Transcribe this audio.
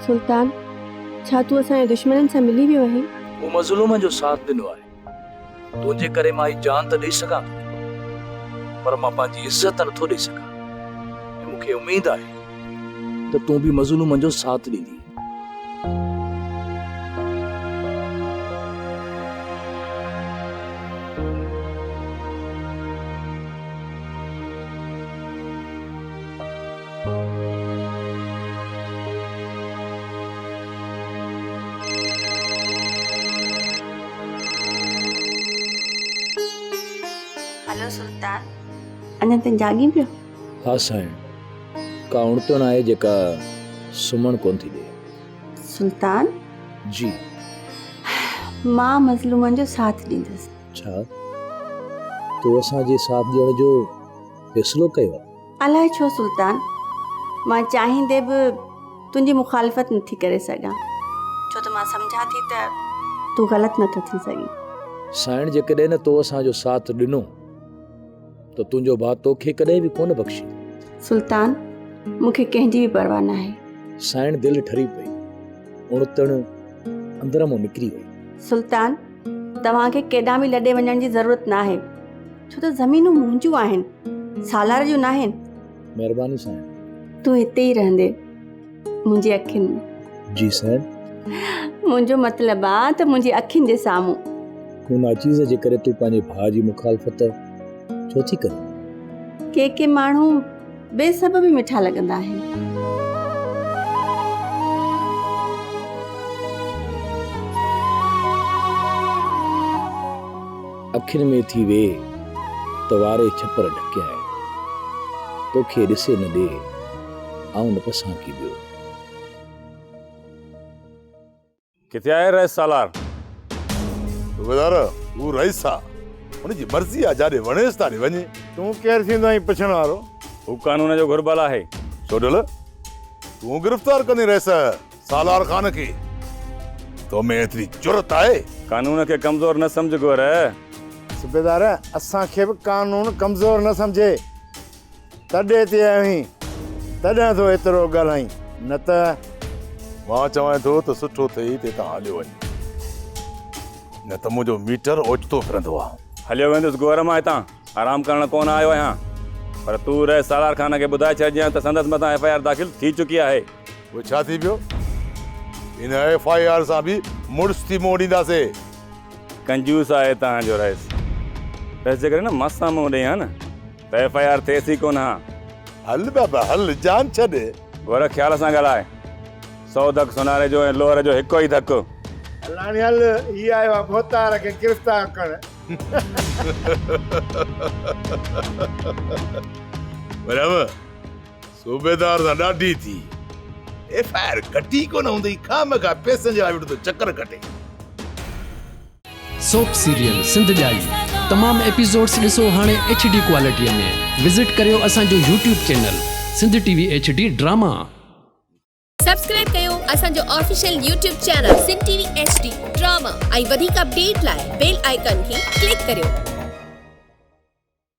सुल्तान, छा तू असांजे दुश्मननि सां मिली वियो आहे? वो मज़लूम जो साथ ॾिनो आहे। तुंहिंजे करे मां जान त ॾेई सघां थो, पर मां पंहिंजी इज़त नथो ॾेई सघां। मूंखे उमेद आहे त तूं बि मज़लूम जो साथ ॾींदी। हेलो सुल्तान, अञा ताईं जागी पियो? हाँ साईं, का उणतण आहे जेका सुम्हण कोन थी ॾे। सुल्तान जी, मां मज़लूमनि जो साथ ॾींदसि। छा तूं असांजे साथ ॾियण जो फ़ैसिलो कयो आहे? अलाए छो सुल्तान, मां चाहींदे बि तुंहिंजी मुखालफ़त नथी करे सघां, छो त मां सम्झां थी त तूं ग़लति नथो थी सघीं। साईं, जेकॾहिं न तो असांजो साथ ॾिनो त तुंहिंजो भाउ तोखे कॾहिं बि कोन बख़्शी। सुल्तान, मूंखे कंहिंजी बि परवाह न आहे। साईं, दिलि ठरी पई, उणतण अंदर मां निकिरी वई। सुल्तान, तव्हांखे केॾां बि लॾे वञण जी ज़रूरत न आहे, छो त ज़मीनूं मुंहिंजूं आहिनि, सालार जूं न आहिनि। महिरबानी साईं। तूं हिते ई रहंदे मुंहिंजी अखियुनि में। जी साईं। मुंहिंजो मतिलबु आहे त मुंहिंजी अखियुनि जे साम्हूं। हुन चीज़ जे करे तूं पंहिंजे भाउ जी मुखालफ़त छो थी करे? के माण्हू बेसबबि मिठा लॻंदा आहिनि। अखियुनि में थी वे त वारे छपर ढकिया आहिनि, तोखे ॾिसे न ॾे आऊं न पसां की ॿियो। किथे आहे रईस सालार? सूबेदार, वो रईस आहे, उनजी मर्ज़ी आहे, जाॾे वणेसि ताॾे वञे। तूं केरु थींदो आहीं पुछण वारो? हू कानून जो घुरबल आहे। छो ढल, तूं गिरफ़्तार कंदी रहिस सालार ख़ान खे? तो में एतिरी जुरत आहे? कानून खे कमज़ोर न सम्झ गोर। सूबेदार, असांखे बि कानून कमज़ोर न सम्झे, तॾहिं ते आहीं, तॾहिं तो एतिरो ॻाल्हाईं, न त मां चवां थो त सुठो थिए ते तां हलियो वञ, न त मुंहिंजो मीटर ओचितो फिरंदो आहे। हलियो वेंदुसि गोर मां हितां, आराम करण कोन आयो आहियां, पर तूं रईस सालार ख़ान खे ॿुधाए छॾिजांइ त संदसि मथां FIR दाख़िल थी चुकी आहे। उहो छा थी पियो? इन FIR सां बि मुड़ुसि थी मोड़ींदासीं। कंजूस आहे तव्हांजो रईस। रईस जे करे न मस्त सां मुंहुं ॾेई हा न त FIR थिएसि ई कोन। हा हल बाबा हल, जान छॾ। गोर ख़्याल सां ॻाल्हाए। 100 धक सोनारे जो ऐं लोहर जो हिकु ई धक। हलाणी हल, ही आयो आहे मोतार खे गिरफ़्तार करण। बराबर, सूबेदार सां ॾाढी थी। FIR कटी कोन हूंदी, खामखा पैसनि जे लाइ वेठो चक्कर कटे। सोप सीरियल सिंध ॼाई तमाम एपिसोड्स ॾिसो हाणे HD क्वालिटीअ में। विज़िट करियो असांजो YouTube channel Sindh TV HD drama. Subscribe कयो असांजो official YouTube channel Sindh TV HD drama ऐं वधीक अपडेट लाइ बेल आइकन खे क्लिक करियो।